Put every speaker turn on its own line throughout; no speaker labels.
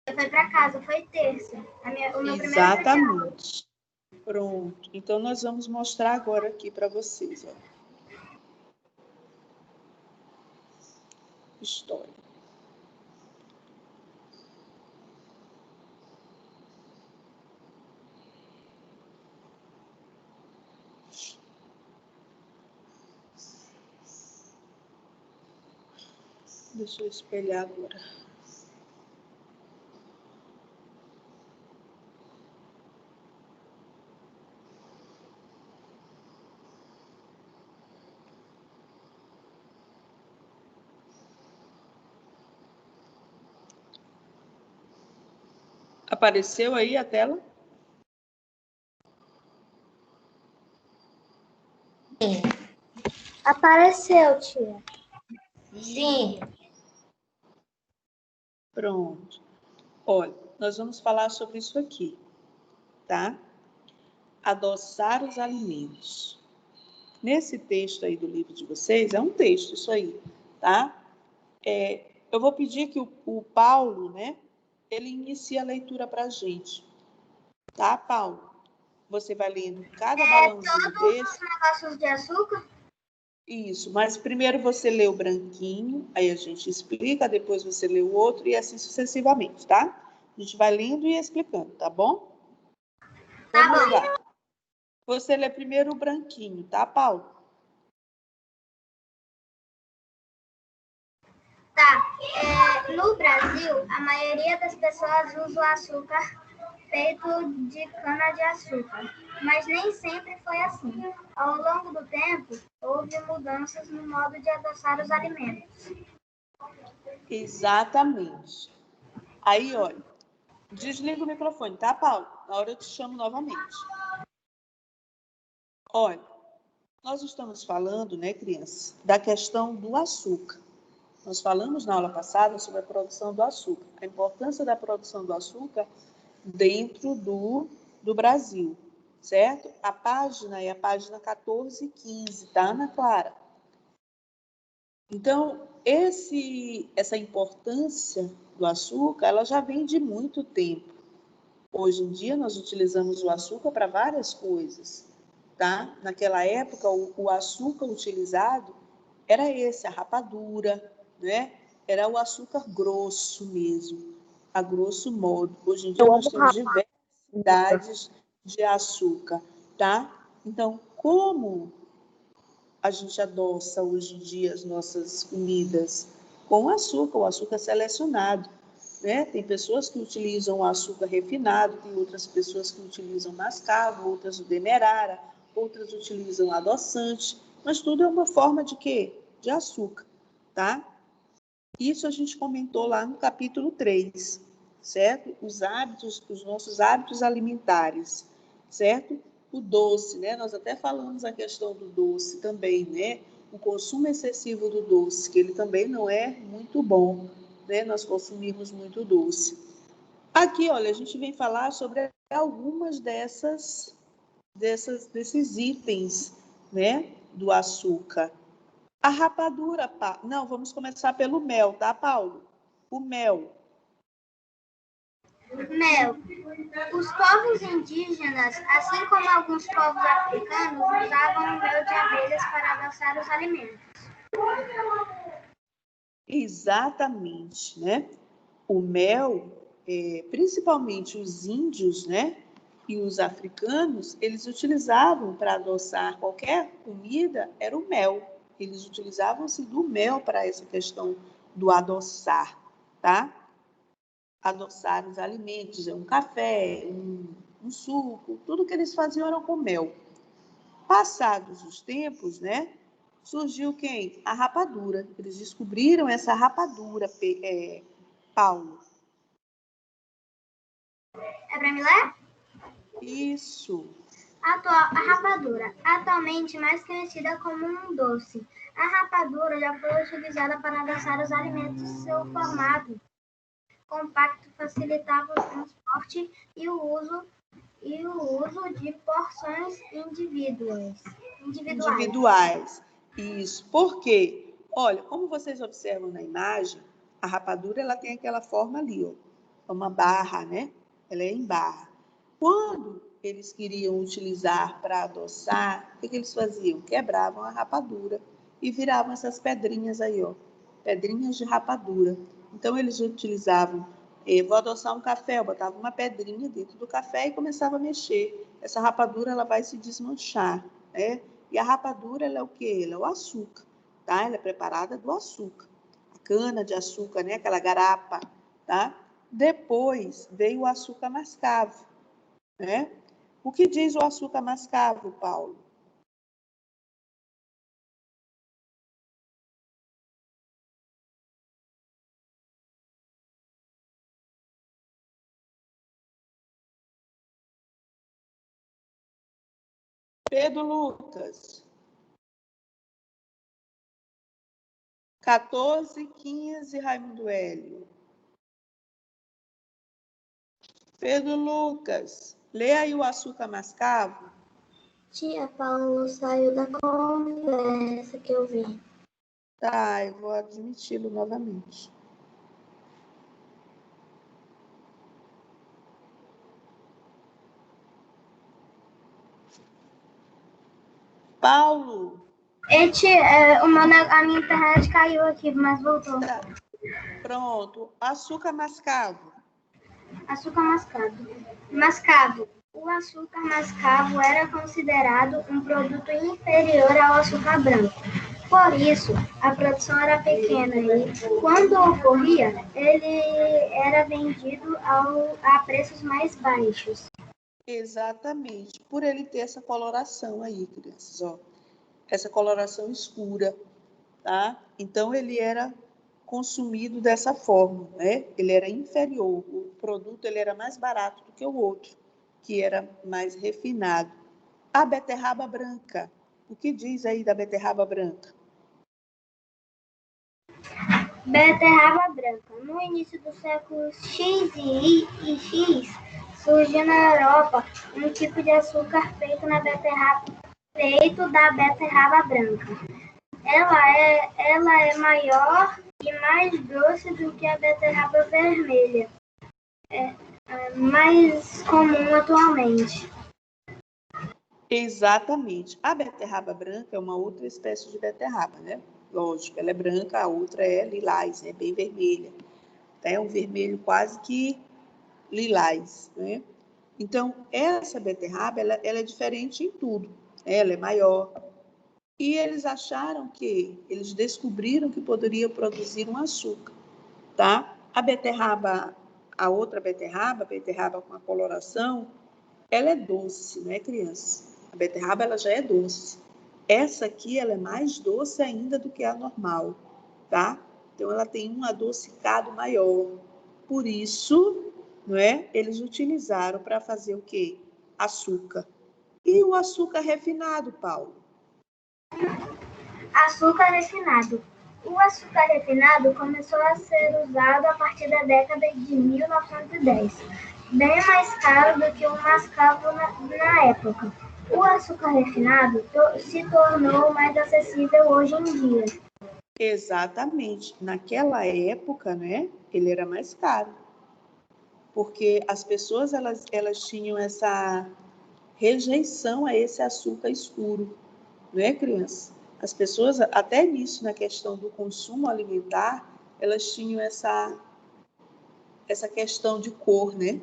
Foi para casa, foi terça. O meu
Exatamente. Pronto. Então, nós vamos mostrar agora aqui para vocês. Ó. História. Deixa eu espelhar agora. Apareceu aí a tela?
Sim. Apareceu, tia.
Sim.
Pronto. Olha, nós vamos falar sobre isso aqui, tá? Adoçar os alimentos. Nesse texto aí do livro de vocês, é um texto isso aí, tá? Eu vou pedir que o Paulo, né, ele inicie a leitura para a gente. Tá, Paulo? Você vai lendo cada balãozinho
todos
desse.
os negócios de açúcar?
Isso, mas primeiro você lê o branquinho, aí a gente explica, depois você lê o outro e assim sucessivamente, tá? A gente vai lendo e explicando, tá bom? Vamos lá. Você lê primeiro o branquinho, tá, Paulo?
Tá. No Brasil, a maioria das pessoas usa o açúcar feito de cana-de-açúcar, mas nem sempre foi assim. Ao longo do tempo, houve mudanças no modo de adoçar os alimentos.
Exatamente. Aí, olha, desliga o microfone, tá, Paulo? Na hora eu te chamo novamente. Olha, nós estamos falando, né, crianças, da questão do açúcar. Nós falamos na aula passada sobre a produção do açúcar, a importância da produção do açúcar dentro do Brasil, certo? A página é a página 14 e 15, tá, Ana Clara? Então, essa importância do açúcar, ela já vem de muito tempo. Hoje em dia, nós utilizamos o açúcar para várias coisas, tá? Naquela época, o açúcar utilizado era esse, a rapadura, né? Era o açúcar grosso mesmo, a grosso modo. Hoje em dia, nós temos diversidades de açúcar, tá? Então, como a gente adoça hoje em dia as nossas comidas com açúcar, o açúcar selecionado, né? Tem pessoas que utilizam o açúcar refinado, tem outras pessoas que utilizam mascavo, outras o demerara, outras utilizam adoçante, mas tudo é uma forma de quê? De açúcar, tá? Isso a gente comentou lá no capítulo 3, certo? Os nossos hábitos alimentares, certo? O doce, né? Nós até falamos a questão do doce também, né? O consumo excessivo do doce, que ele também não é muito bom, né? Nós consumimos muito doce. Aqui, olha, a gente vem falar sobre algumas desses itens, né? Do açúcar. A rapadura, não, vamos começar pelo mel, tá, Paulo? O mel.
Mel. Os povos indígenas, assim como alguns povos africanos, usavam o mel de abelhas para adoçar os alimentos.
Exatamente, né? O mel, principalmente os índios, né? E os africanos, eles utilizavam para adoçar qualquer comida, era o mel. Eles utilizavam-se do mel para essa questão do adoçar, tá? Adoçar os alimentos, um café, um suco, tudo que eles faziam era com mel. Passados os tempos, né? Surgiu quem? A rapadura. Eles descobriram essa rapadura, Paulo.
É para me ler?
Isso.
A rapadura, atualmente mais conhecida como um doce. A rapadura já foi utilizada para adoçar os alimentos. Seu formato compacto facilitava o transporte e o uso de porções individuais.
Isso. Por quê? Olha, como vocês observam na imagem, a rapadura ela tem aquela forma ali, ó. é uma barra, né? Ela é em barra. Quando eles queriam utilizar para adoçar, o que eles faziam? Quebravam a rapadura e viravam essas pedrinhas aí, ó, pedrinhas de rapadura. Então, eles utilizavam, vou adoçar um café, eu botava uma pedrinha dentro do café e começava a mexer. Essa rapadura, ela vai se desmanchar, né? E a rapadura, ela é o quê? Ela é o açúcar, tá? Ela é preparada do açúcar. A cana de açúcar, né? Aquela garapa, tá? Depois veio o açúcar mascavo, né? O que diz o açúcar mascavo, Paulo? Pedro Lucas. 14, 15, Raimundo Hélio. Pedro Lucas, lê aí o açúcar mascavo.
Tia, Paulo saiu da conversa que eu vi.
Tá, eu vou admiti-lo novamente. Paulo.
A minha internet caiu aqui, mas voltou.
Tá. Pronto. Açúcar mascavo.
Açúcar mascavo. Mascavo. O açúcar mascavo era considerado um produto inferior ao açúcar branco. Por isso, a produção era pequena e, quando ocorria, ele era vendido a preços mais baixos.
Exatamente. Por ele ter essa coloração aí, crianças, ó. Essa coloração escura, tá? Então, ele era consumido dessa forma, né? Ele era inferior, o produto ele era mais barato do que o outro, que era mais refinado. A beterraba branca, o que diz aí da beterraba branca?
Beterraba branca. No início do século X e X, surgiu na Europa um tipo de açúcar feito da beterraba branca. Ela é maior e mais doce do que a beterraba vermelha, mais comum atualmente.
Exatamente. A beterraba branca é uma outra espécie de beterraba, né? Lógico, ela é branca, a outra é lilás, é bem vermelha. É um vermelho quase que lilás, né? Então, essa beterraba, ela é diferente em tudo. Ela é maior. E eles eles descobriram que poderiam produzir um açúcar, tá? A beterraba, a outra beterraba, a beterraba com a coloração, ela é doce, né, criança? A beterraba, ela já é doce. Essa aqui, ela é mais doce ainda do que a normal, tá? Então, ela tem um adocicado maior. Por isso, não é? Eles utilizaram para fazer o quê? Açúcar. E o açúcar refinado, Paulo?
Açúcar refinado. O açúcar refinado começou a ser usado a partir da década de 1910, bem mais caro do que o mascavo na época. O açúcar refinado se tornou mais acessível hoje em dia.
Exatamente. Naquela época, né, ele era mais caro. Porque as pessoas elas tinham essa rejeição a esse açúcar escuro, não é, criança? As pessoas, até nisso, na questão do consumo alimentar, elas tinham essa questão de cor, né?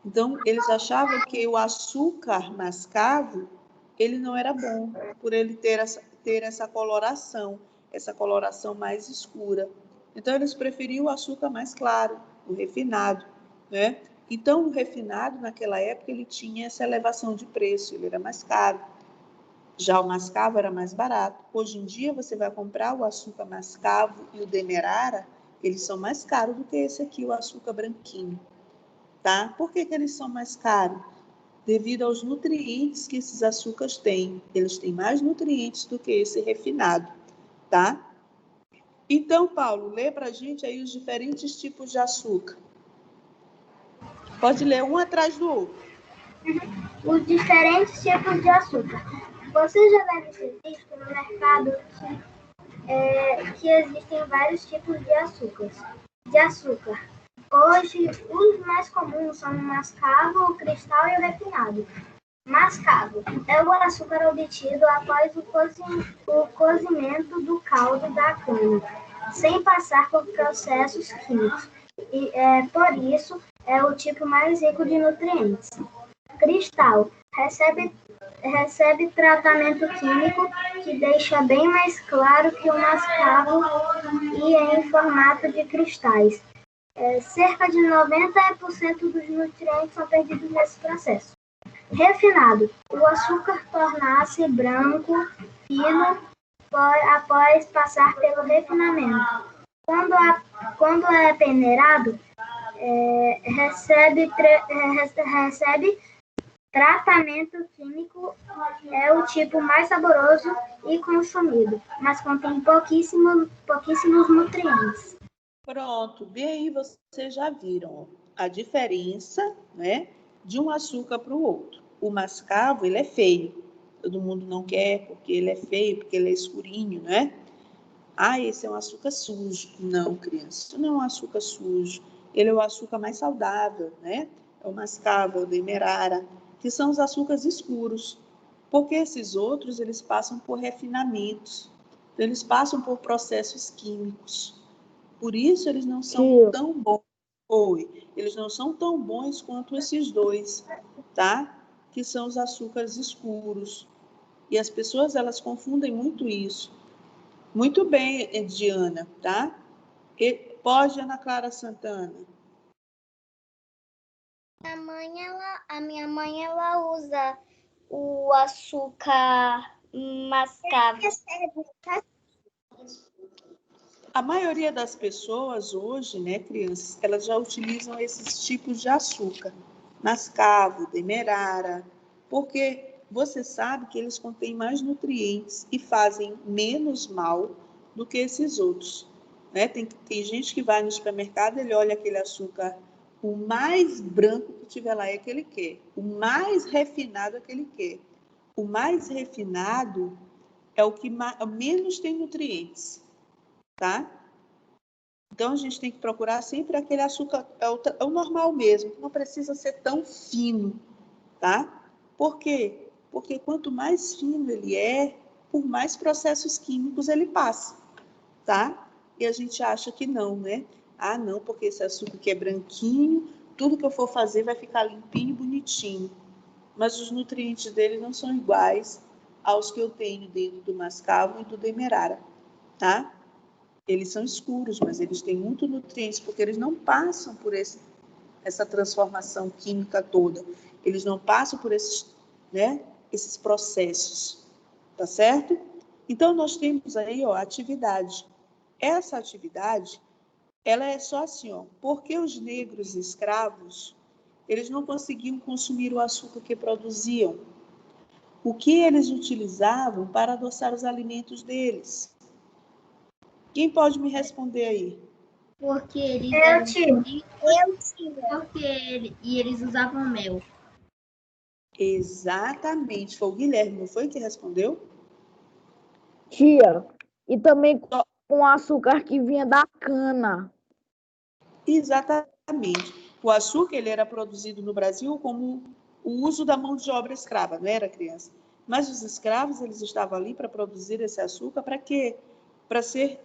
Então, eles achavam que o açúcar mascavo, ele não era bom, por ele ter essa coloração mais escura. Então, eles preferiam o açúcar mais claro, o refinado, né? Então, o refinado, naquela época, ele tinha essa elevação de preço, ele era mais caro. Já o mascavo era mais barato. Hoje em dia, você vai comprar o açúcar mascavo e o demerara, eles são mais caros do que esse aqui, o açúcar branquinho. Tá? Por que eles são mais caros? Devido aos nutrientes que esses açúcares têm. Eles têm mais nutrientes do que esse refinado, tá? Então, Paulo, lê para a gente aí os diferentes tipos de açúcar. Pode ler um atrás do outro.
Os diferentes tipos de açúcar. Você já deve ter visto no mercado que existem vários tipos de açúcar. Hoje, os mais comuns são o mascavo, o cristal e o refinado. Mascavo é o açúcar obtido após o cozimento do caldo da cana, sem passar por processos químicos. Por isso, é o tipo mais rico de nutrientes. Cristal recebe tratamento químico que deixa bem mais claro que o mascavo e é em formato de cristais. Cerca de 90% dos nutrientes são perdidos nesse processo. Refinado. O açúcar torna-se branco, fino, após passar pelo refinamento. Quando é peneirado, recebe tratamento químico, é o tipo mais saboroso e consumido, mas contém pouquíssimos nutrientes.
Pronto, bem aí vocês já viram a diferença, né, de um açúcar para o outro. O mascavo, ele é feio. Todo mundo não quer porque ele é feio, porque ele é escurinho, né? Ah, esse é um açúcar sujo. Não, criança, isso não é um açúcar sujo. Ele é o açúcar mais saudável, né? É o mascavo, é o demerara, que são os açúcares escuros. Porque esses outros, eles passam por refinamentos. Eles passam por processos químicos. Por isso, eles não são tão bons. Eles não são tão bons quanto esses dois, tá? Que são os açúcares escuros. E as pessoas, elas confundem muito isso. Muito bem, Diana, tá? Pode, Ana Clara Santana.
A minha mãe, ela usa o açúcar mascavo.
A maioria das pessoas hoje, né, crianças, elas já utilizam esses tipos de açúcar, mascavo, demerara, porque você sabe que eles contêm mais nutrientes e fazem menos mal do que esses outros, né? Tem gente que vai no supermercado, ele olha aquele açúcar, o mais branco que tiver lá é que ele quer, o mais refinado é que ele quer. O mais refinado é o que menos tem nutrientes, tá? Então, a gente tem que procurar sempre aquele açúcar, é o normal mesmo, não precisa ser tão fino, tá? Por quê? Porque quanto mais fino ele é, por mais processos químicos ele passa, tá? E a gente acha que não, né? Ah, não, porque esse açúcar aqui é branquinho, tudo que eu for fazer vai ficar limpinho e bonitinho. Mas os nutrientes dele não são iguais aos que eu tenho dentro do mascavo e do demerara, tá? Eles são escuros, mas eles têm muito nutrientes, porque eles não passam por essa transformação química toda. Eles não passam por esses processos, tá certo? Então, nós temos aí, ó, a atividade. Essa atividade, ela é só assim, ó, porque os negros escravos, eles não conseguiam consumir o açúcar que produziam. O que eles utilizavam para adoçar os alimentos deles? Quem pode me responder aí?
Porque eles e eles usavam mel.
Exatamente, foi o Guilherme, não foi que respondeu?
Tia, e também com açúcar que vinha da cana.
Exatamente. O açúcar ele era produzido no Brasil como o uso da mão de obra escrava, não era, criança? Mas os escravos eles estavam ali para produzir esse açúcar para quê? Para ser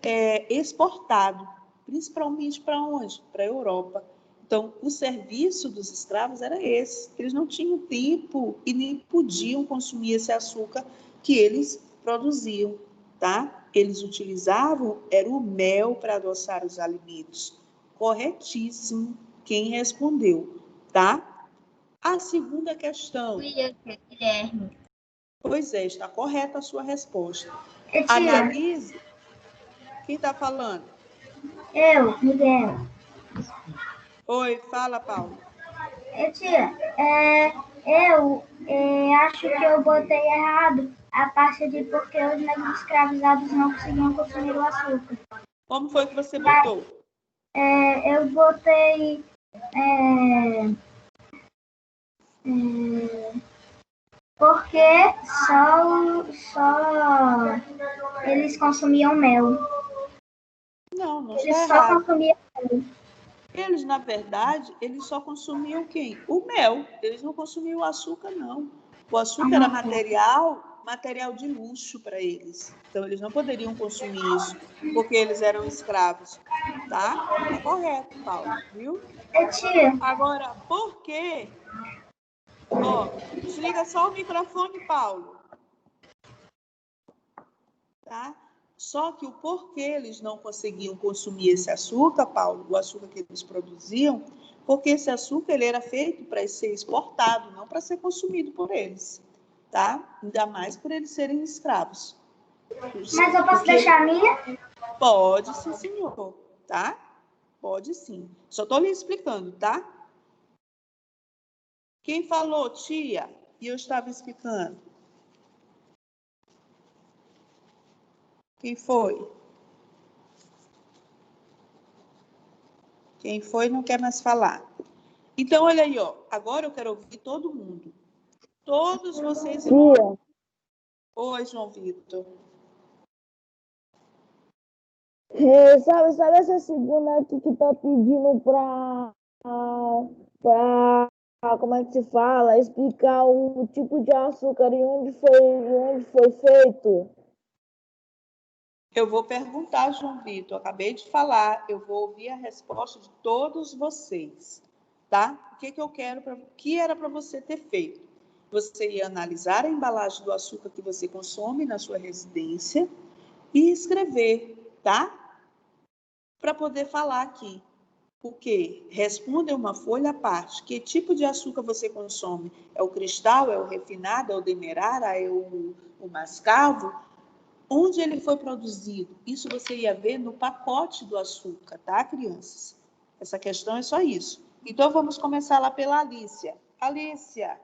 exportado, principalmente para onde? Para a Europa. Então, o serviço dos escravos era esse. Eles não tinham tempo e nem podiam consumir esse açúcar que eles produziam, tá? Eles utilizavam era o mel para adoçar os alimentos. Corretíssimo quem respondeu, tá? A segunda questão.
Guilherme.
Pois é, está correta a sua resposta.
Tia.
Analise. Quem está falando?
Eu, Miguel.
Oi, fala, Paulo.
Tia, eu acho que eu botei errado a parte de porque os negros escravizados não conseguiam consumir o açúcar.
Como foi que você botou?
Eu botei porque só eles consumiam mel.
Não
Eles
está
só
errado.
consumiam mel.
Eles, na verdade, eles só consumiam quem? O mel. Eles não consumiam o açúcar, não. O açúcar era material de luxo para eles. Então, eles não poderiam consumir isso, porque eles eram escravos. Tá? Tá correto, Paulo, viu?
Tia,
Agora, por quê? Ó, desliga só o microfone, Paulo. Tá? Só que o porquê eles não conseguiam consumir esse açúcar, Paulo, o açúcar que eles produziam, porque esse açúcar ele era feito para ser exportado, não para ser consumido por eles, tá? Ainda mais por eles serem escravos.
mas eu posso deixar a minha?
Pode, sim, senhor, tá? Pode sim. Só estou lhe explicando, tá? Quem falou, tia? E eu estava explicando. Quem foi? Quem foi não quer mais falar. Então, olha aí, ó. Agora eu quero ouvir todo mundo. Todos vocês.
Tia,
Oi, João Vitor.
sabe essa segunda aqui que tá pedindo como é que se fala? Explicar o tipo de açúcar e onde foi feito?
Eu vou perguntar, João Vitor. Acabei de falar. Eu vou ouvir a resposta de todos vocês, tá? O que eu quero, o que era para você ter feito? Você ia analisar a embalagem do açúcar que você consome na sua residência e escrever, tá? Para poder falar aqui. O quê? Responda uma folha à parte. Que tipo de açúcar você consome? É o cristal? É o refinado? É o demerara? É o mascavo? Onde ele foi produzido? Isso você ia ver no pacote do açúcar, tá, crianças? Essa questão é só isso. Então, vamos começar lá pela Alicia. Alicia.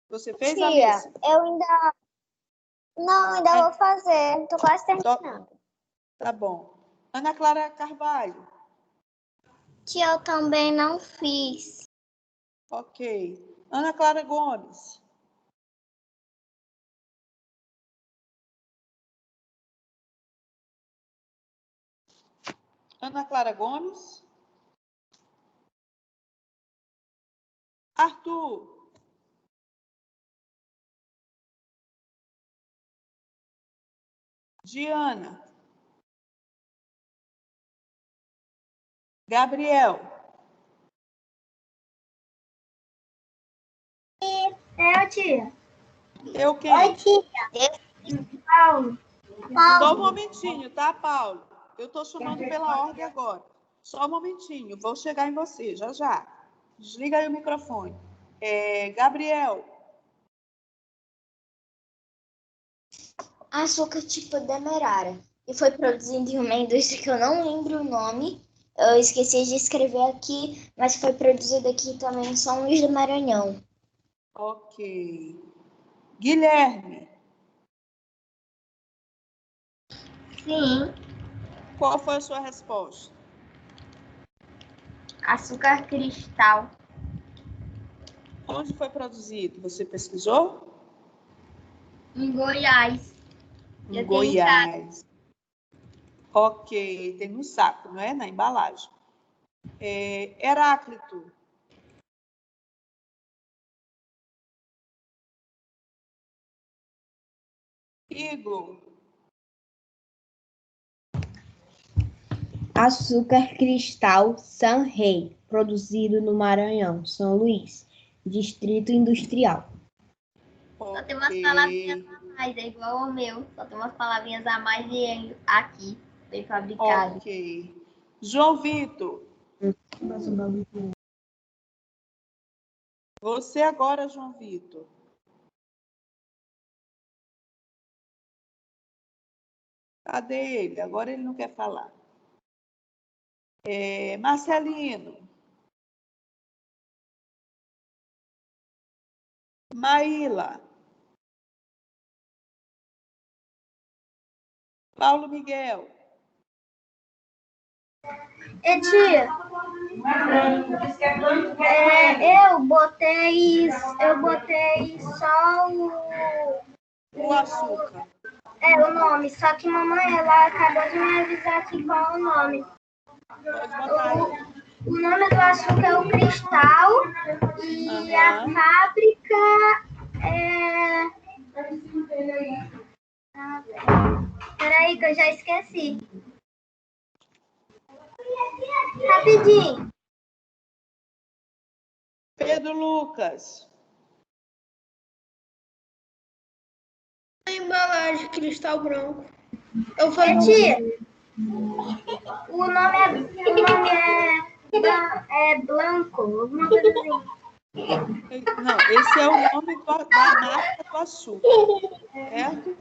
Você fez,
Tia,
Alicia?
eu ainda... Não, ainda vou fazer. Tô quase terminando.
Tá bom. Ana Clara Carvalho.
Tia, eu também não fiz.
Ok. Ana Clara Gomes. Ana Clara Gomes. Arthur. Diana. Gabriel.
Tia.
Eu quem?
Oi, tia. Paulo.
Só um momentinho, tá, Paulo? Eu estou chamando pela ordem agora. Só um momentinho, vou chegar em você, já já. Desliga aí o microfone. Gabriel.
Açúcar tipo demerara. E foi produzido em uma indústria que eu não lembro o nome. Eu esqueci de escrever aqui, mas foi produzido aqui também em São Luís do Maranhão.
Ok. Guilherme.
Sim,
Qual foi a sua resposta?
açúcar cristal.
Onde foi produzido? Você pesquisou?
Em Goiás.
Em Goiás. Ok, tem no saco, não é? Na embalagem. Heráclito. Igor.
Açúcar cristal San Rei, produzido no Maranhão, São Luís, Distrito Industrial.
Só tem umas palavrinhas a mais, é igual ao meu. Só tem umas palavrinhas a mais e aqui, bem fabricado.
Ok. João Vitor. Você agora, João Vitor. Cadê ele? Agora ele não quer falar. Marcelino. Maíla. Paulo Miguel.
Tia. Eu botei só
O açúcar.
É o nome, só que mamãe, ela acabou de me avisar aqui qual é o nome.
Pode botar aí.
O nome do açúcar é o Cristal e a fábrica é... Peraí que eu já esqueci. Rapidinho.
Pedro Lucas.
A embalagem Cristal Branco.
Tia, o nome é Blanco, alguma coisa assim.
Não, esse é o nome da marca do açúcar, certo?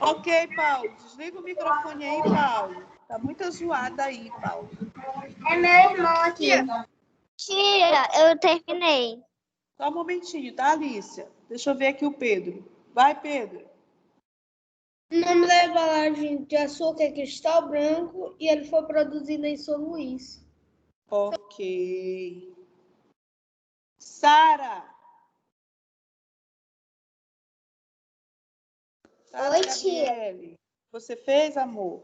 Ok, Paulo. Desliga o microfone aí, Paulo. Tá muito zoada aí, Paulo.
É meu irmão aqui.
Tia, eu terminei.
Só um momentinho, tá, Alicia? Deixa eu ver aqui o Pedro. Vai, Pedro.
O nome da embalagem de açúcar é Cristal Branco e ele foi produzido em São Luís.
Ok. Sara.
Oi, tia.
Gabriele. Você fez, amor?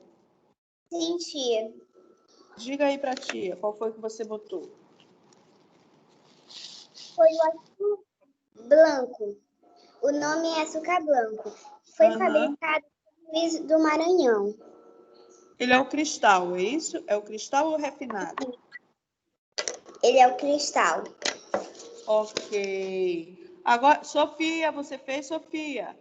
Sim, tia.
Diga aí pra tia, qual foi que você botou?
Foi o açúcar branco. O nome é açúcar branco. Foi fabricado em Luís do Maranhão.
Ele é o cristal, é isso? É o cristal ou refinado?
Ele é o cristal.
Ok. Agora, Sofia, você fez, Sofia?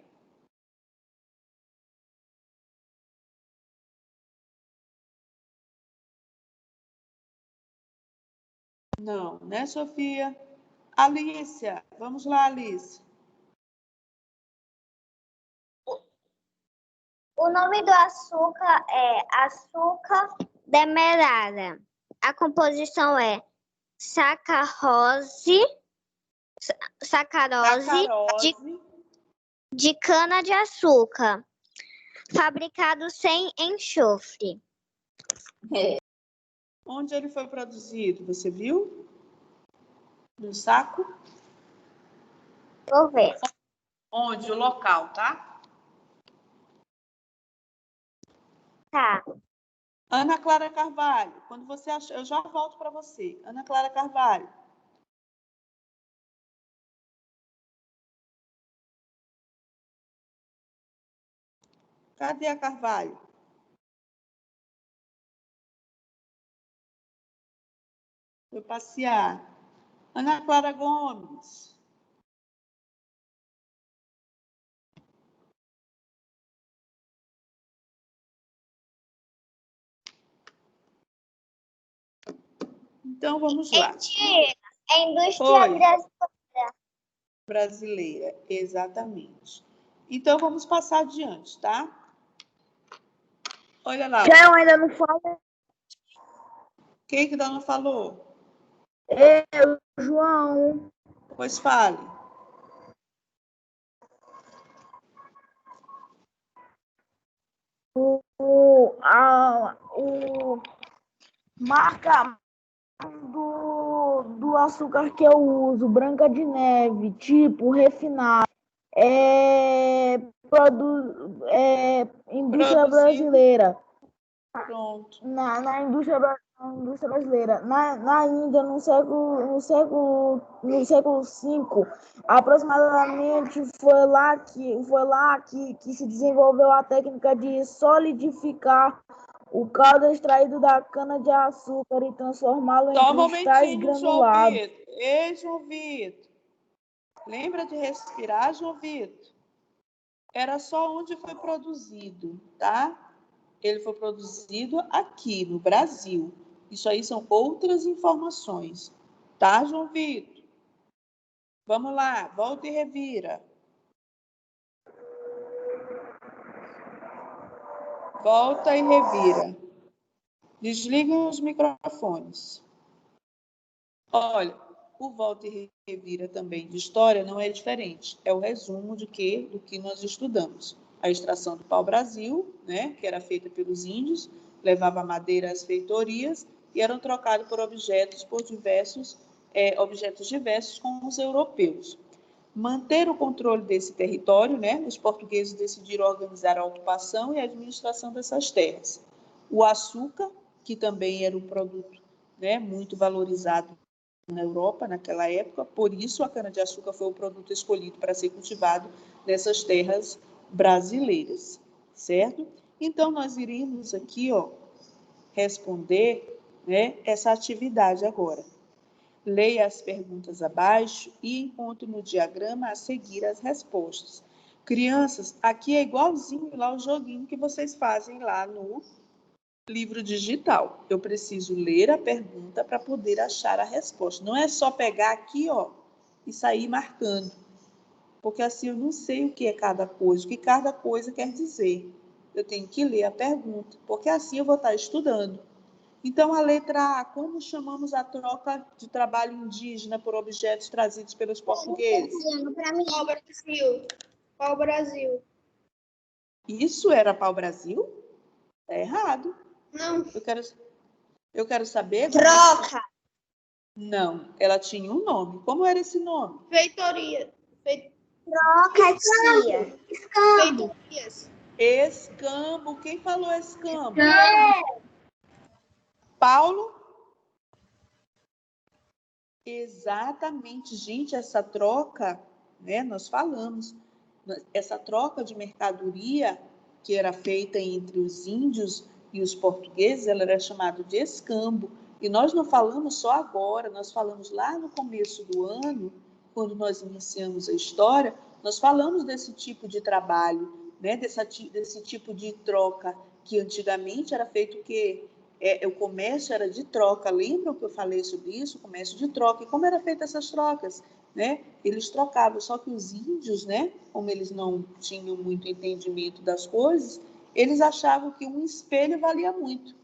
Não, né, Sofia? Alícia, vamos lá, Alice.
O nome do açúcar é açúcar demerara. A composição é sacarose de cana-de-açúcar, fabricado sem enxofre.
Onde ele foi produzido? Você viu? No saco?
Vou ver.
Onde? O local, tá?
Tá.
Ana Clara Carvalho, quando você achar, eu já volto para você. Ana Clara Carvalho. Cadê a Carvalho? Foi passear. Ana Clara Gomes. Então, vamos lá.
É indústria
brasileira, exatamente. Então, vamos passar adiante, tá? Olha lá.
Já eu ainda não falo.
Quem que ainda não falou?
Eu, João.
Pois fale.
Marca do açúcar que eu uso, Branca de Neve, tipo refinado, indústria brasileira.
Pronto.
Na indústria brasileira. Na Índia, no século V, aproximadamente foi lá que se desenvolveu a técnica de solidificar o caldo extraído da cana-de-açúcar e transformá-lo em cristais granulados.
Ei, João Vitor. Lembra de respirar, João Vitor? Era só onde foi produzido, tá? Ele foi produzido aqui no Brasil. Isso aí são outras informações, tá, João Vitor? Vamos lá, volta e revira. Volta e revira. Desliguem os microfones. Olha, o volta e revira também de história não é diferente. É o resumo do que nós estudamos. A extração do pau-brasil, né, que era feita pelos índios, levava madeira às feitorias e eram trocados por objetos diversos com os europeus. manter o controle desse território, né? Os portugueses decidiram organizar a ocupação e a administração dessas terras. O açúcar, que também era um produto, né, muito valorizado na Europa naquela época, por isso a cana-de-açúcar foi o produto escolhido para ser cultivado nessas terras brasileiras, certo? Então, nós iremos aqui, responder, né, essa atividade agora. Leia as perguntas abaixo e encontre no diagrama a seguir as respostas. Crianças, aqui é igualzinho lá o joguinho que vocês fazem lá no livro digital. Eu preciso ler a pergunta para poder achar a resposta. Não é só pegar aqui, e sair marcando. Porque assim eu não sei o que é cada coisa, o que cada coisa quer dizer. Eu tenho que ler a pergunta, porque assim eu vou estar estudando. Então, a letra A, como chamamos a troca de trabalho indígena por objetos trazidos pelos portugueses?
Pau-brasil. Pau-brasil.
Isso era pau-brasil? Está errado.
Não.
Eu quero saber...
Troca.
Não, ela tinha um nome. Como era esse nome?
Feitoria.
Troca, tia.
Feitorias.
Escambo. Quem falou escambo?
Não.
Paulo? Exatamente, gente, essa troca, né, nós falamos, essa troca de mercadoria que era feita entre os índios e os portugueses, ela era chamada de escambo. E nós não falamos só agora, nós falamos lá no começo do ano, quando nós iniciamos a história, nós falamos desse tipo de trabalho, né, desse tipo de troca, que antigamente era feito o quê? O comércio era de troca. Lembram que eu falei sobre isso? O comércio de troca. E como eram feitas essas trocas? Né? Eles trocavam, só que os índios, né, como eles não tinham muito entendimento das coisas, eles achavam que um espelho valia muito.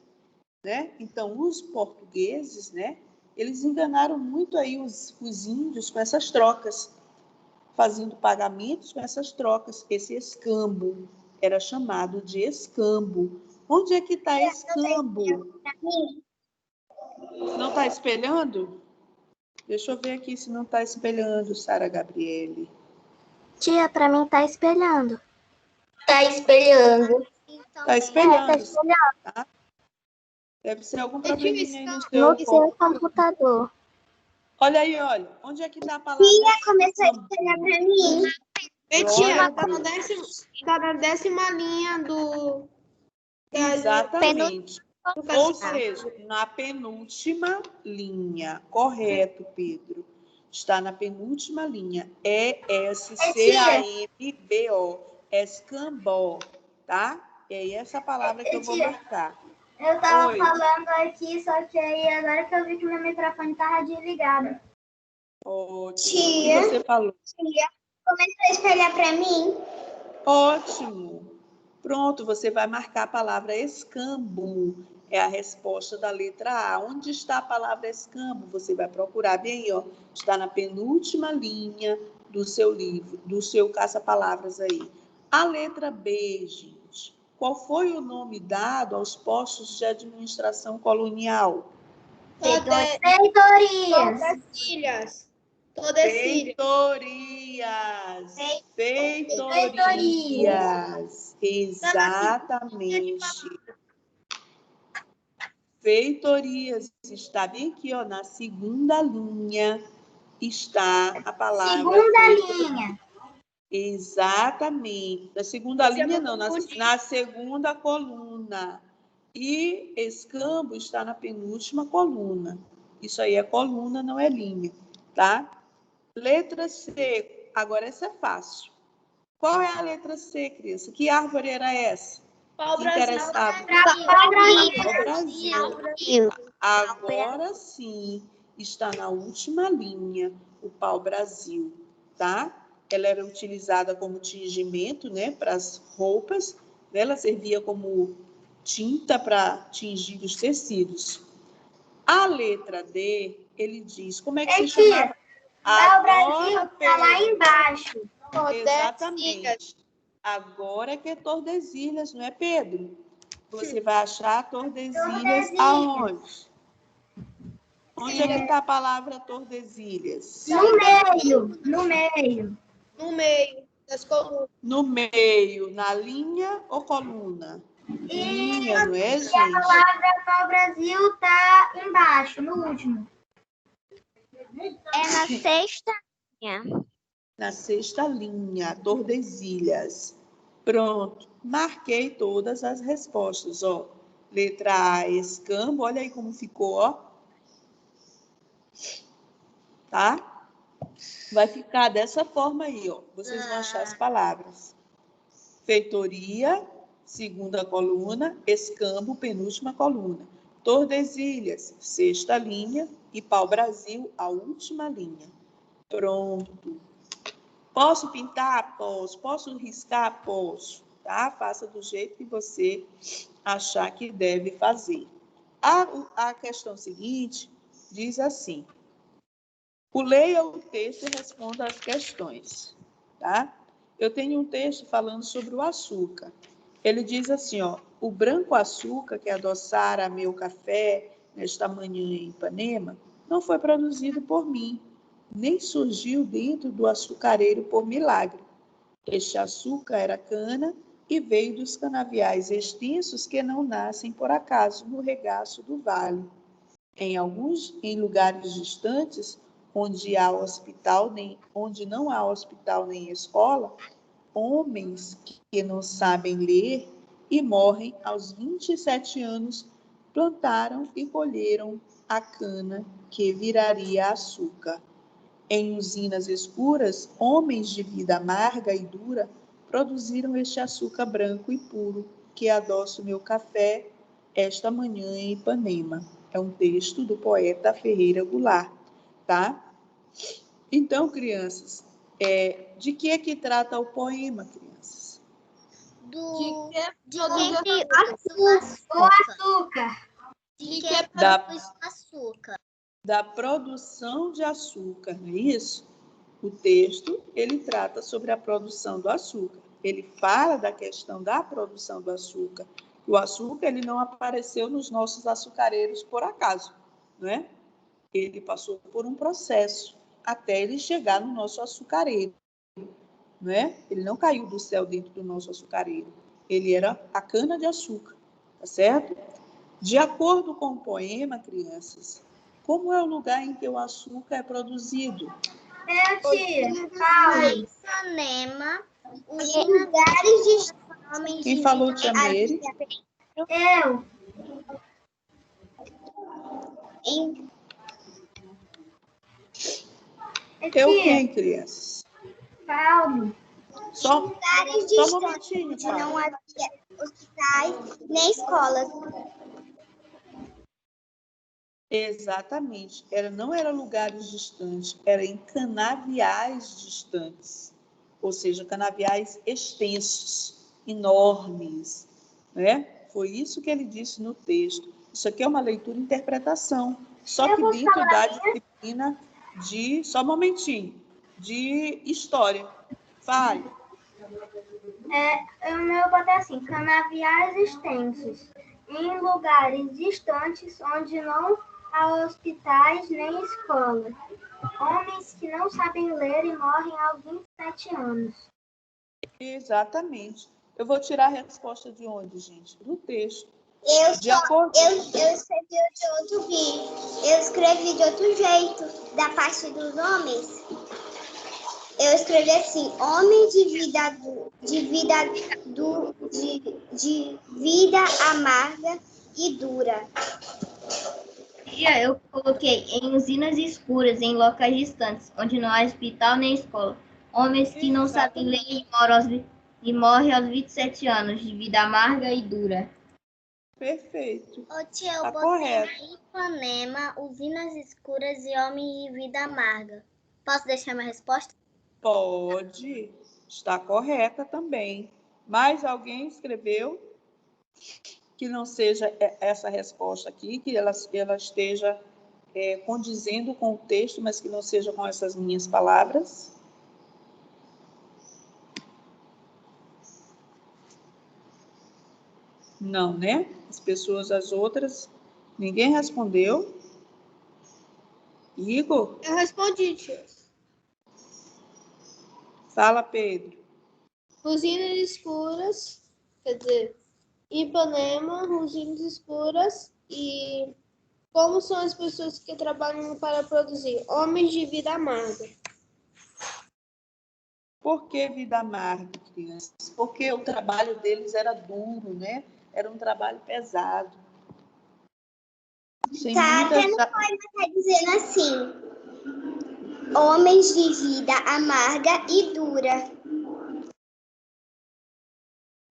Né? Então, os portugueses, né, eles enganaram muito aí os índios com essas trocas, fazendo pagamentos com essas trocas. Esse escambo era chamado de escambo. Onde é que está escambo? Não está espelhando? Deixa eu ver aqui se não está espelhando, Sara Gabriele.
Tia, pra mim tá espelhando.
Tá espelhando.
Está espelhando.
Tá espelhando
Tá? Deve ser algum probleminha aí no
no seu computador.
Olha aí, olha. Onde é que está a palavra?
Tia, começou a espelhar pra mim.
Tia, tá na 10ª linha do...
Exatamente. Ou seja, na penúltima linha. Correto, Pedro. Está na penúltima linha. E-S-C-A-M-B-O. Escambó, tá? É essa palavra que eu vou marcar.
Eu tava falando aqui, só que aí agora que eu vi que meu microfone tava desligado.
Ótimo.
Tia.
O que você falou?
Tia, começou a espelhar pra mim.
Ótimo. Pronto, você vai marcar a palavra escambo. É a resposta da letra A. Onde está a palavra escambo? Você vai procurar bem aí, está na penúltima linha do seu livro, do seu caça-palavras aí. A letra B, gente. Qual foi o nome dado aos postos de administração colonial?
Feitorias.
Feitorias. Exatamente. Feitorias. Está bem aqui, na segunda linha está a palavra.
Segunda linha.
Exatamente. Na segunda linha, não, na segunda coluna. E escambo está na penúltima coluna. Isso aí é coluna, não é linha, tá? Letra C. Agora essa é fácil. Qual é a letra C, criança? Que árvore era essa?
Pau-brasil.
Pau-brasil. Agora sim, está na última linha, o pau-brasil, tá? Ela era utilizada como tingimento, né, para as roupas. Ela servia como tinta para tingir os tecidos. A letra D, ele diz, como é que se chamava?
Pau-brasil está lá embaixo.
Exatamente. Agora que é Tordesilhas, não é, Pedro? Você vai achar Tordesilhas aonde? Onde é que está a palavra Tordesilhas?
No meio, no meio.
No meio das colunas.
No meio, na linha ou coluna? Linha, não é,
E a
gente?
palavra pau-brasil tá embaixo, no último.
É na sexta linha.
Na sexta linha, Tordesilhas. Pronto, marquei todas as respostas, ó. Letra A, escambo, olha aí como ficou, ó. Tá? Vai ficar dessa forma aí, ó. Vocês vão achar as palavras. Feitoria, segunda coluna, escambo, penúltima coluna. Tordesilhas, sexta linha e pau-brasil, a última linha. Pronto. Posso pintar? Posso. Posso riscar? Posso. Tá? Faça do jeito que você achar que deve fazer. A questão seguinte diz assim: leia o texto e responda as questões. Tá? Eu tenho um texto falando sobre o açúcar. Ele diz assim, ó: o branco açúcar que adoçara meu café nesta manhã em Ipanema não foi produzido por mim, nem surgiu dentro do açucareiro por milagre. Este açúcar era cana e veio dos canaviais extensos que não nascem por acaso no regaço do vale. Em lugares distantes, onde não há hospital nem escola, homens que não sabem ler e morrem aos 27 anos plantaram e colheram a cana que viraria açúcar. Em usinas escuras, homens de vida amarga e dura produziram este açúcar branco e puro que adoça o meu café esta manhã em Ipanema. É um texto do poeta Ferreira Goulart, tá? Então, crianças, de que é que trata o poema, crianças?
Do
Açúcar.
De que
produz
açúcar.
Da produção de açúcar, não é isso? O texto, ele trata sobre a produção do açúcar. Ele fala da questão da produção do açúcar. O açúcar, ele não apareceu nos nossos açucareiros por acaso, não é? Ele passou por um processo até ele chegar no nosso açucareiro, não é? Ele não caiu do céu dentro do nosso açucareiro. Ele era a cana-de-açúcar, tá certo? De acordo com o poema, crianças, como é o lugar em que o açúcar é produzido?
Tia, Paulo.
Ipanema, os lugares de
Quem falou, tia Meire?
Eu.
Eu quem, crianças?
Paulo.
Só um momentinho,
onde
Paulo.
não havia hospitais nem escolas.
Exatamente. Não era lugares distantes, era em canaviais distantes. Ou seja, canaviais extensos, enormes, né? Foi isso que ele disse no texto. Isso aqui é uma leitura e interpretação. Só que dentro da disciplina de... Só um momentinho. De história. Fale.
O meu botei assim, canaviais extensos, em lugares distantes onde não há hospitais nem escolas. Homens que não sabem ler e morrem aos 27 anos.
Exatamente. Eu vou tirar a resposta de onde, gente? Do texto.
Eu escrevi de outro jeito, da parte dos homens. Eu escrevi assim: homem de vida amarga e dura.
Eu coloquei em usinas escuras, em locais distantes, onde não há hospital nem escola. Homens que não sabem ler e morrem aos 27 anos, de vida amarga e dura.
Perfeito.
Tia, eu
Tá
botei
correto.
na Ipanema, usinas escuras e homens de vida amarga. Posso deixar minha resposta?
Pode. Está correta também. Mais alguém escreveu que não seja essa resposta aqui, que ela esteja condizendo com o texto, mas que não seja com essas minhas palavras? Não, né? As outras, ninguém respondeu. Igor?
Eu respondi, tia.
Fala, Pedro.
Usinas escuras, quer dizer, Ipanema, usinas escuras e como são as pessoas que trabalham para produzir? Homens de vida amarga.
Por que vida amarga, crianças? Porque o trabalho deles era duro, né? Era um trabalho pesado. Sem
Tá,
muita...
até no poema tá dizendo assim: homens de vida amarga e dura.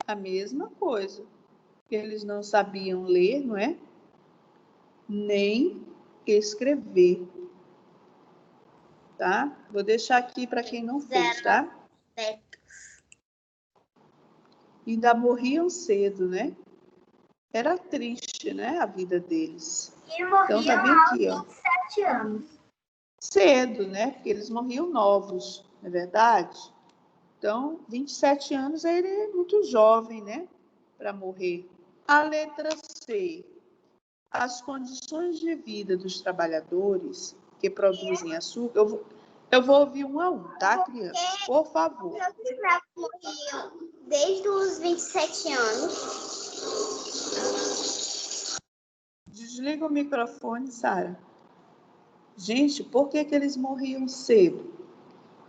A mesma coisa. Eles não sabiam ler, não é? Nem escrever. Tá? Vou deixar aqui para quem não fez, tá? Ainda morriam cedo, né? Era triste, né? A vida deles.
E morriam
Então, tá bem
aos
aqui, ó.
27 anos.
Cedo, né? Porque eles morriam novos, não é verdade? Então, 27 anos, ele é muito jovem, né? Para morrer. A letra C. As condições de vida dos trabalhadores que produzem açúcar. Eu vou ouvir um a um, tá, crianças? Por favor.
Os escravos morriam desde os 27 anos.
Desliga o microfone, Sara. Gente, por que eles morriam cedo?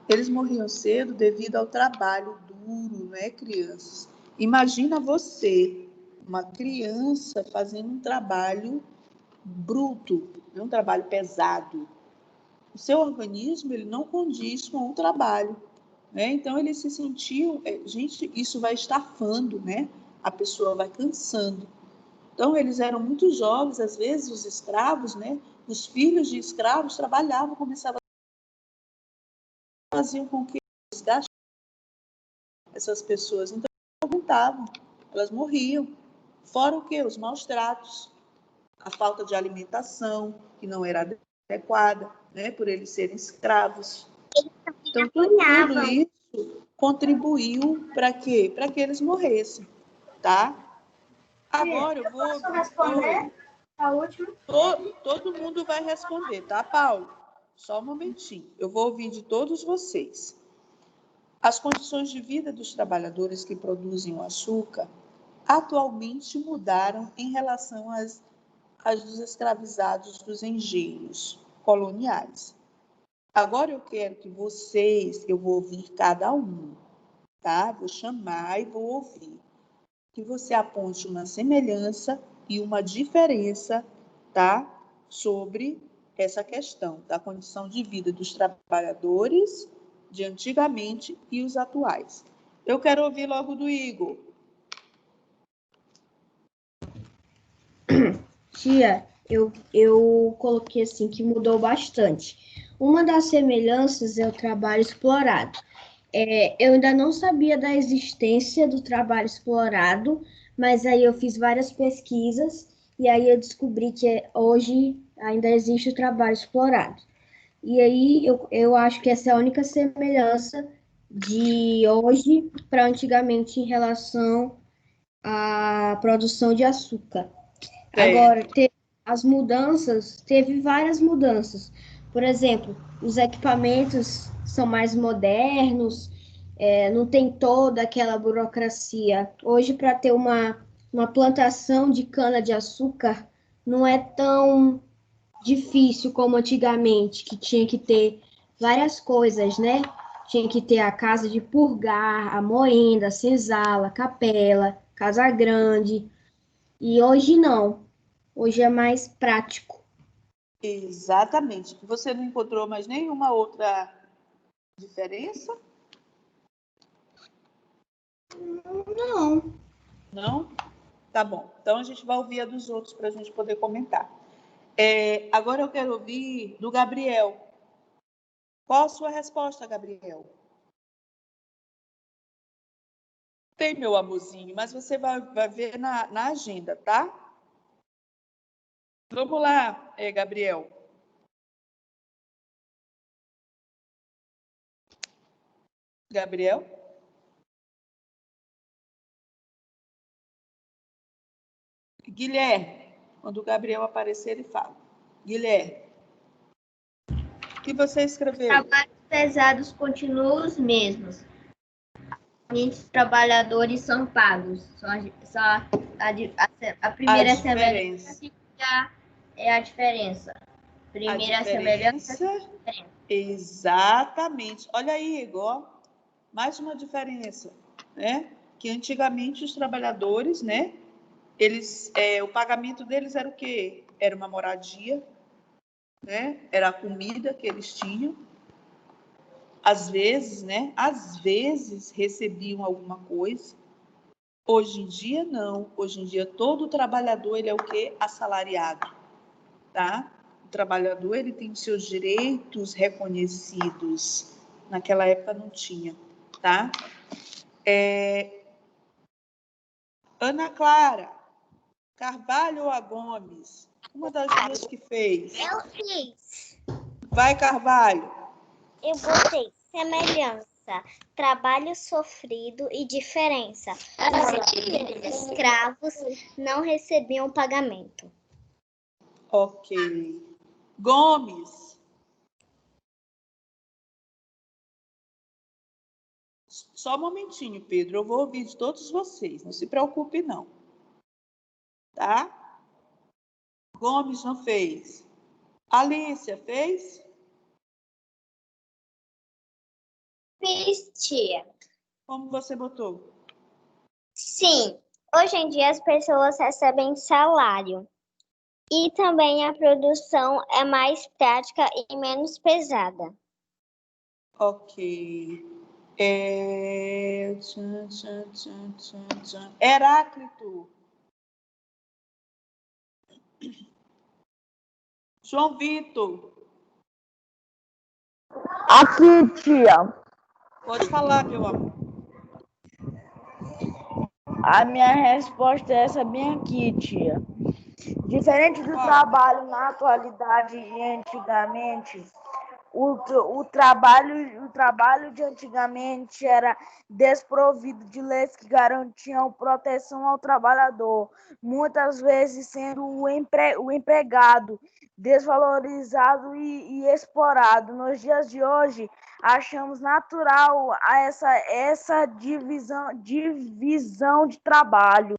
Eles morriam cedo devido ao trabalho duro, não é, crianças? Imagina você, uma criança, fazendo um trabalho bruto, um trabalho pesado. O seu organismo ele não condiz com o trabalho, né? Então, eles se sentiam... gente, isso vai estafando, né? A pessoa vai cansando. Então, eles eram muito jovens, às vezes, os escravos, né? Os filhos de escravos trabalhavam, começavam a fazer com que desgastassem essas pessoas. Então, elas não aguentavam, elas morriam. Fora o quê? Os maus tratos, a falta de alimentação, que não era adequada, né? Por eles serem escravos. Então, tudo isso contribuiu para quê? Para que eles morressem, tá? Agora eu vou...
Posso responder a última?
Todo mundo vai responder, tá, Paulo? Só um momentinho. Eu vou ouvir de todos vocês. As condições de vida dos trabalhadores que produzem o açúcar atualmente mudaram em relação às dos escravizados dos engenhos coloniais. Agora eu quero que vocês, eu vou ouvir cada um, tá? Vou chamar e vou ouvir. Que você aponte uma semelhança e uma diferença, tá? Sobre essa questão da condição de vida dos trabalhadores de antigamente e os atuais. Eu quero ouvir logo do Igor.
Tia, eu coloquei assim que mudou bastante. Uma das semelhanças é o trabalho explorado. Eu ainda não sabia da existência do trabalho explorado, mas aí eu fiz várias pesquisas e aí eu descobri que hoje ainda existe o trabalho explorado. E aí eu acho que essa é a única semelhança de hoje para antigamente em relação à produção de açúcar. Agora, as mudanças, teve várias mudanças. Por exemplo, os equipamentos são mais modernos, não tem toda aquela burocracia. Hoje, para ter uma plantação de cana-de-açúcar, não é tão difícil como antigamente, que tinha que ter várias coisas, né? Tinha que ter a casa de purgar, a moenda, a senzala, a capela, casa grande. E hoje não. Hoje é mais prático.
Exatamente. Você não encontrou mais nenhuma outra diferença?
Não.
Não? Tá bom. Então, a gente vai ouvir a dos outros para a gente poder comentar. Agora eu quero ouvir do Gabriel. Qual a sua resposta, Gabriel? Tem, meu amorzinho, mas você vai ver na agenda, tá? Vamos lá, Gabriel. Gabriel? Guilherme. Quando o Gabriel aparecer, ele fala. Guilherme. que você escreveu?
Trabalhos pesados continuam os mesmos. Os trabalhadores são pagos. Só a primeira semelhança já é a diferença. Primeira semelhança.
Exatamente. Olha aí, Igor. Mais uma diferença, né? Que antigamente os trabalhadores, né? Eles, o pagamento deles era o quê? Era uma moradia, né? Era a comida que eles tinham. Às vezes, né? Às vezes recebiam alguma coisa. Hoje em dia, não. Hoje em dia, todo trabalhador, ele é o quê? Assalariado, tá? O trabalhador, ele tem os seus direitos reconhecidos. Naquela época não tinha, tá? Ana Clara, Carvalho ou a Gomes? Uma das duas que fez.
Eu fiz.
Vai, Carvalho.
Eu botei semelhança, trabalho sofrido e diferença. Os escravos não recebiam pagamento.
Ok. Gomes. Só um momentinho, Pedro. Eu vou ouvir de todos vocês. Não se preocupe, não. Tá? Gomes não fez. Alicia, fez?
Fiz, tia.
Como você botou?
Sim, hoje em dia as pessoas recebem salário. E também a produção é mais prática e menos pesada.
Ok. Heráclito. João Vitor.
Aqui, tia.
Pode falar, meu amor.
A minha resposta é essa bem aqui, tia. Diferente do trabalho na atualidade e antigamente, o trabalho de antigamente era desprovido de leis que garantiam proteção ao trabalhador, muitas vezes sendo o empregado desvalorizado e explorado. Nos dias de hoje, achamos natural essa divisão de trabalho.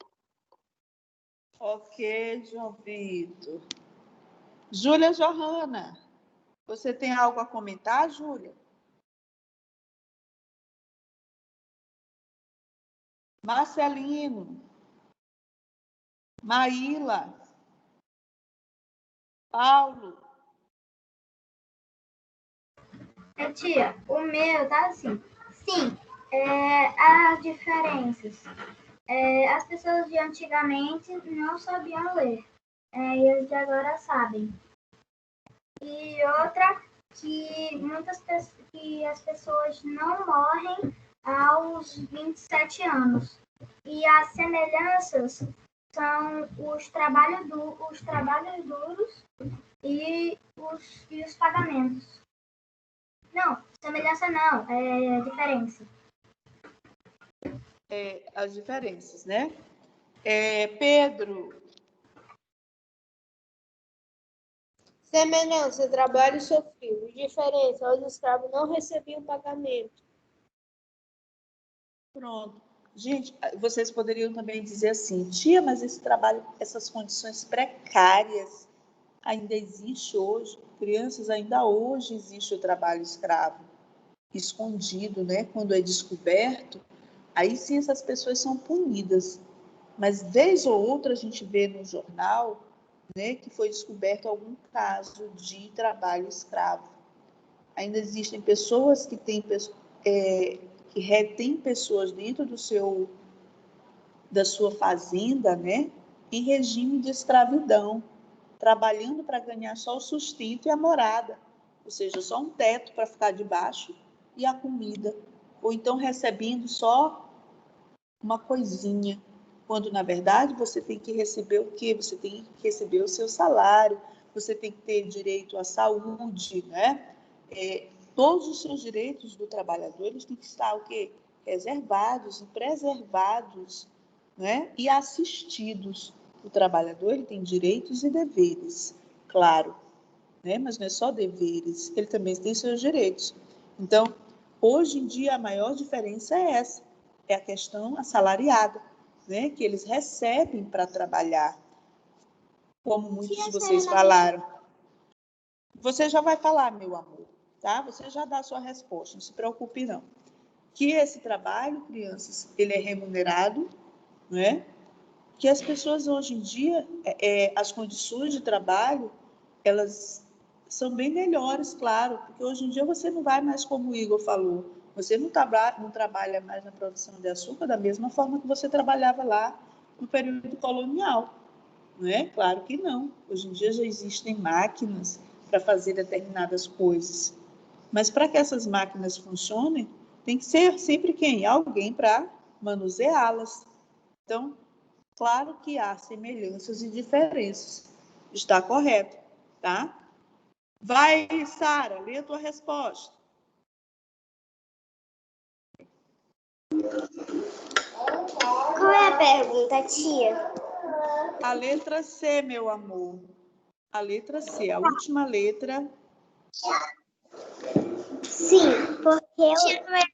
Ok, João Vitor. Júlia Johanna, você tem algo a comentar, Júlia? Marcelino. Maíla. Paulo.
Tia, o meu tá assim. Sim, as diferenças. As pessoas de antigamente não sabiam ler. E as de agora sabem. E outra, que as pessoas não morrem aos 27 anos. E as semelhanças são os trabalhos duros e os pagamentos. Não, semelhança não, é diferença.
As diferenças, né? Pedro.
Semelhança, trabalho sofrido. Diferença, os escravos não recebiam pagamento.
Pronto. Gente, vocês poderiam também dizer assim, tia, mas esse trabalho, essas condições precárias ainda existe hoje. Crianças, ainda hoje existe o trabalho escravo escondido, né? Quando é descoberto, aí sim essas pessoas são punidas. Mas vez ou outra a gente vê no jornal, né, que foi descoberto algum caso de trabalho escravo. Ainda existem pessoas que que retêm pessoas dentro da sua fazenda, né, em regime de escravidão, trabalhando para ganhar só o sustento e a morada, ou seja, só um teto para ficar debaixo e a comida, ou então recebendo só uma coisinha, quando na verdade você tem que receber o quê? Você tem que receber o seu salário, você tem que ter direito à saúde, né? Todos os seus direitos do trabalhador, eles têm que estar o quê? Reservados e preservados, né? E assistidos. O trabalhador, ele tem direitos e deveres, claro. né? Mas não é só deveres, ele também tem seus direitos. Então, hoje em dia, a maior diferença é essa, é a questão assalariada, né? Que eles recebem para trabalhar, como muitos de vocês falaram. Você já vai falar, meu amor, tá? Você já dá a sua resposta, não se preocupe não. Que esse trabalho, crianças, ele é remunerado, né? Que as pessoas hoje em dia, as condições de trabalho, elas são bem melhores, claro, porque hoje em dia você não vai mais como o Igor falou, você não trabalha mais na produção de açúcar da mesma forma que você trabalhava lá no período colonial, não é? Claro que não. Hoje em dia já existem máquinas para fazer determinadas coisas, mas para que essas máquinas funcionem, tem que ser sempre quem? Alguém para manuseá-las. Então, claro que há semelhanças e diferenças. Está correto, tá? Vai, Sara, lê a tua resposta.
Qual é a pergunta, tia?
A letra C, meu amor. A letra C, a última letra.
Sim, porque eu...
Tia, não é